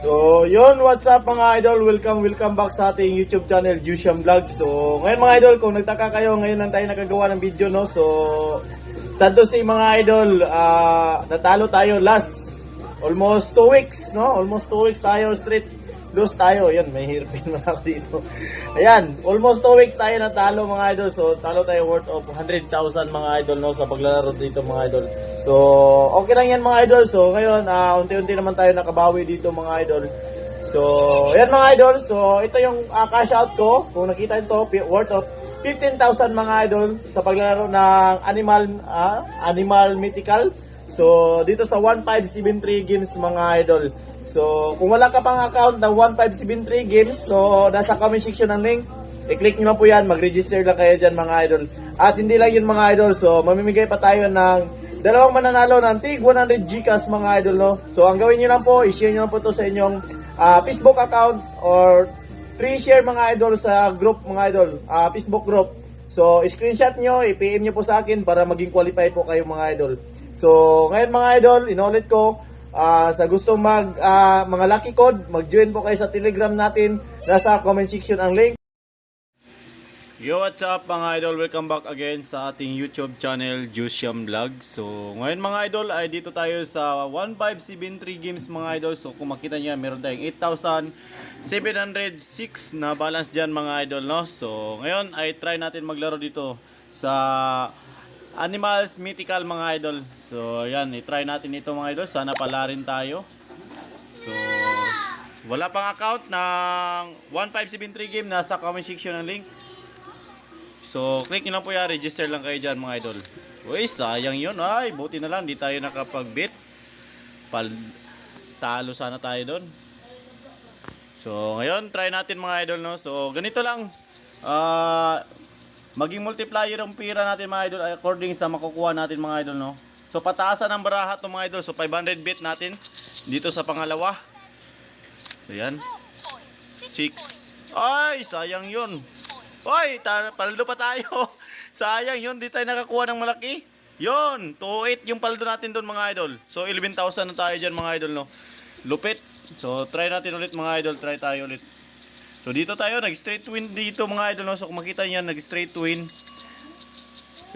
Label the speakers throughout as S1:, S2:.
S1: So, yun, what's up mga idol? Welcome back sa ating YouTube channel, Jusiam Vlog. So, ngayon mga idol, kung nagtaka kayo, ngayon lang tayo nakagawa ng video, no? So, sad to see mga idol, natalo tayo last almost 2 weeks, no? Almost 2 weeks tayo straight. Lose tayo. Yan, may hairpin na ako dito. Ayan, almost 2 weeks tayo natalo mga idol. So, talo tayo worth of 100,000 mga idol, no? Sa paglalaro dito mga idol. So, okay lang yan mga idol. So, ngayon, unti-unti naman tayo nakabawi dito mga idol. So, ayan mga idol. So, ito yung cash out ko. Kung nakita nyo, worth of 15,000 mga idol sa paglalaro ng Animal Mythical. So, dito sa 1573 games mga idol. So, kung wala ka pang account ng 1573 games, so, nasa comment section ng link. I-click nyo lang po yan. Mag-register lang kayo dyan mga idol. At hindi lang yun mga idol. So, mamimigay pa tayo ng dalawang mananalo ng tig 100 Gcash mga idol, no? So, ang gawin nyo lang po, i-share nyo lang po to sa inyong Facebook account or 3 share mga idol sa group mga idol, Facebook group. So, screenshot nyo, i-PM nyo po sa akin para maging qualify po kayo mga idol. So, ngayon mga idol, inulit ko, sa gustong mga lucky code, mag-join po kayo sa Telegram natin. Nasa comment section ang link. Yo, what's up mga idol? Welcome back again sa ating YouTube channel, Jusiam Vlog. So, ngayon mga idol ay dito tayo sa 1573 games mga idol. So, kung makita niya, meron tayong 8,706 na balance dyan mga idol, no? So, ngayon ay try natin maglaro dito sa Animals Mythical mga idol. So, yan, i-try natin ito mga idol. Sana pala rin tayo. So, wala pang account ng 1573 game. Nasa comment section ang link. So, click nyo lang po yan. Register lang kayo dyan mga idol. Uy, sayang yun. Ay, buti na lang. Di tayo nakapag-beat. Talo sana tayo doon. So, ngayon, try natin mga idol, no? So, ganito lang. Maging multiplier ang pira natin mga idol according sa makukuha natin mga idol, no? So, pataasan ang baraha to mga idol. So, 500 bit natin dito sa pangalawa. So, yan. 6. Ay, sayang yun. Oy, paldo pa tayo. Sayang yun, di tayo nakakuha ng malaki. Yun, 2.8 yung paldo natin doon mga idol. So, 11,000 na tayo dyan mga idol, no? Lupit. So, try natin ulit mga idol. Try tayo ulit. So, dito tayo, nag-straight win dito mga idol, no? So, kung makita niyan, nag-straight win.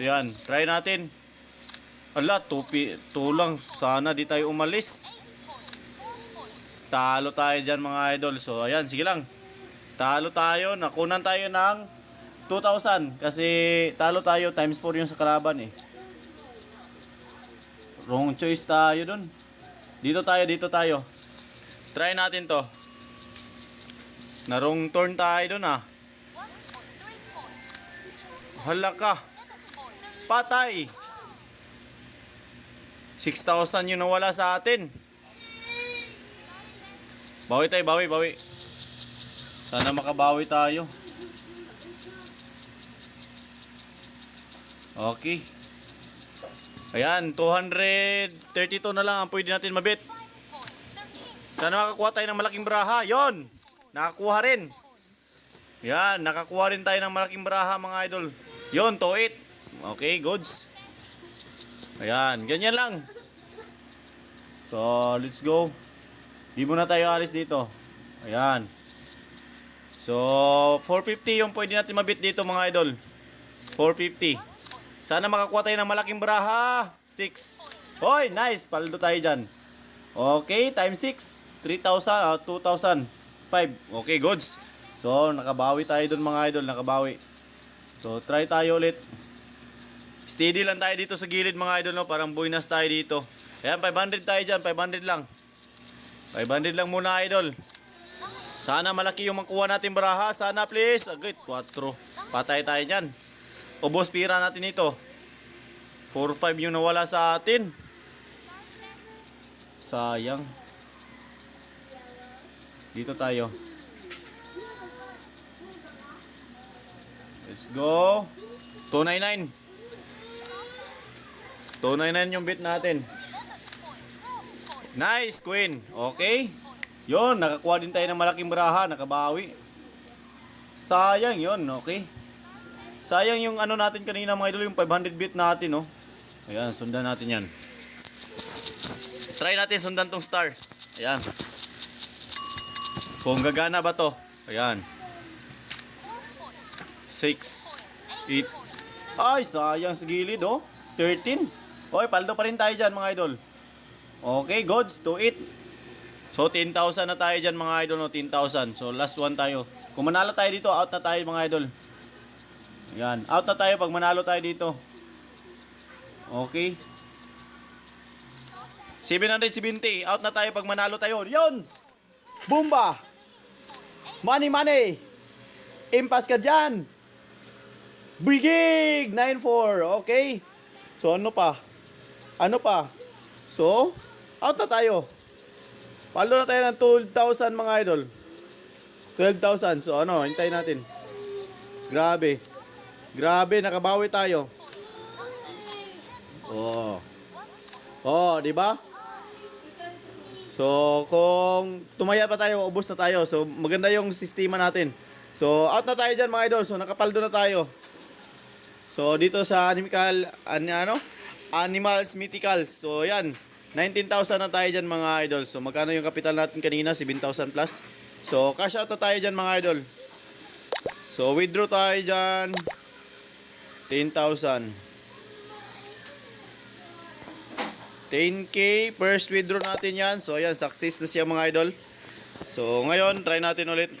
S1: So, yan, try natin. Ala, 2 lang. Sana di tayo umalis. Talo tayo dyan mga idol. So, ayan, sige lang. Talo tayo. Nakunan tayo ng 2,000. Kasi talo tayo. Times 4 yung sa kalaban eh. Wrong choice tayo dun. Dito tayo. Try natin to. Narong turn tayo dun ah. Hala ka. Patay. 6,000 yung nawala sa atin. Bawi tayo, bawi. Sana makabawi tayo. Okay. Ayan, 232 na lang ang pwede natin mabit. Sana makakuha tayo ng malaking baraha. Yon, nakakuha rin. Yan, nakakuha rin tayo ng malaking baraha mga idol. Yon, 2.8. Okay, goods. Ayan, ganyan lang. So, let's go. Di muna tayo alis dito. Ayan. So, 450 yung pwede natin mabit dito mga idol. 450. Sana makakuha tayo ng malaking baraha. 6. Hoy, nice. Paldo tayo dyan. Okay, times 6. 3,000, 2,005. Okay, goods. So, nakabawi tayo dun mga idol. Nakabawi. So, try tayo ulit. Steady lang tayo dito sa gilid mga idol, no? Parang buinas tayo dito. Ayan, 500 tayo dyan. 500 lang. 500 lang muna idol. Sana malaki yung makuha natin baraha. Sana please. Agad, 4. Patay tayo dyan. Ubos pira natin ito. 4-5 yung nawala sa atin. Sayang. Dito tayo. Let's go. 299. 299 yung bit natin. Nice, Queen. Okay. Yon, nakakuha din tayo ng malaking baraha. Nakabawi. Sayang yon, okay. Sayang yung ano natin kanina mga idol, yung 500 bit natin, no. Ayan, sundan natin yan. Try natin sundan tong star. Ayan. Kung gagana ba to? Ayan. 6, 8. Ay, sayang sa gilid, oh. 13. Oy, paldo pa rin tayo dyan, mga idol. Okay, gods, 2-8. So, 10,000 na tayo dyan, mga idol, no? 10,000. So, last one tayo. Kung manalo tayo dito, out na tayo, mga idol. Ayan, out na tayo pag manalo tayo dito. Okay. 770, out na tayo pag manalo tayo. Yun! Bumba! Money, money! Impas ka dyan! Bigig! 9-4, okay? So, ano pa? Ano pa? So, out na tayo. Palo na tayo ng 12,000, mga idol. 12,000. So, ano? Hintayin natin. Grabe. Grabe, nakabawi tayo. Oh. Oh, di ba? So, kung tumaya pa tayo, ubos na tayo. So, maganda yung sistema natin. So, out na tayo dyan, mga idol. So, nakapaldo na tayo. So, dito sa Animals Mythicals. So, yan. 19,000 na tayo dyan, mga idol. So, magkano yung kapital natin kanina? 7,000 plus. So, cash out na tayo dyan, mga idol. So, withdraw tayo dyan. 10,000. 10K. First withdraw natin yan. So, ayan. Success na siya, mga idol. So, ngayon, try natin ulit.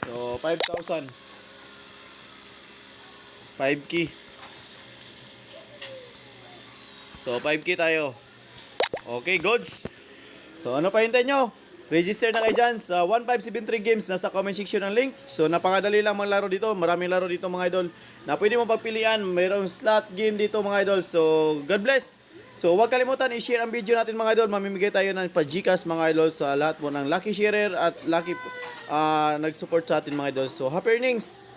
S1: So, 5,000. 5K. So, 5K tayo. Okay, goods. So, ano pa hintay nyo? Register na kayo dyan sa 1573 Games. Nasa comment section ng link. So, napakadali lang maglaro dito. Maraming laro dito, mga idol, na pwede mo pagpilian. Mayroong slot game dito, mga idol. So, God bless. So, huwag kalimutan i-share ang video natin, mga idol. Mamimigay tayo ng pa-Gcash, mga idol, sa lahat mo ng lucky sharer at lucky nag-support sa atin, mga idol. So, happy earnings!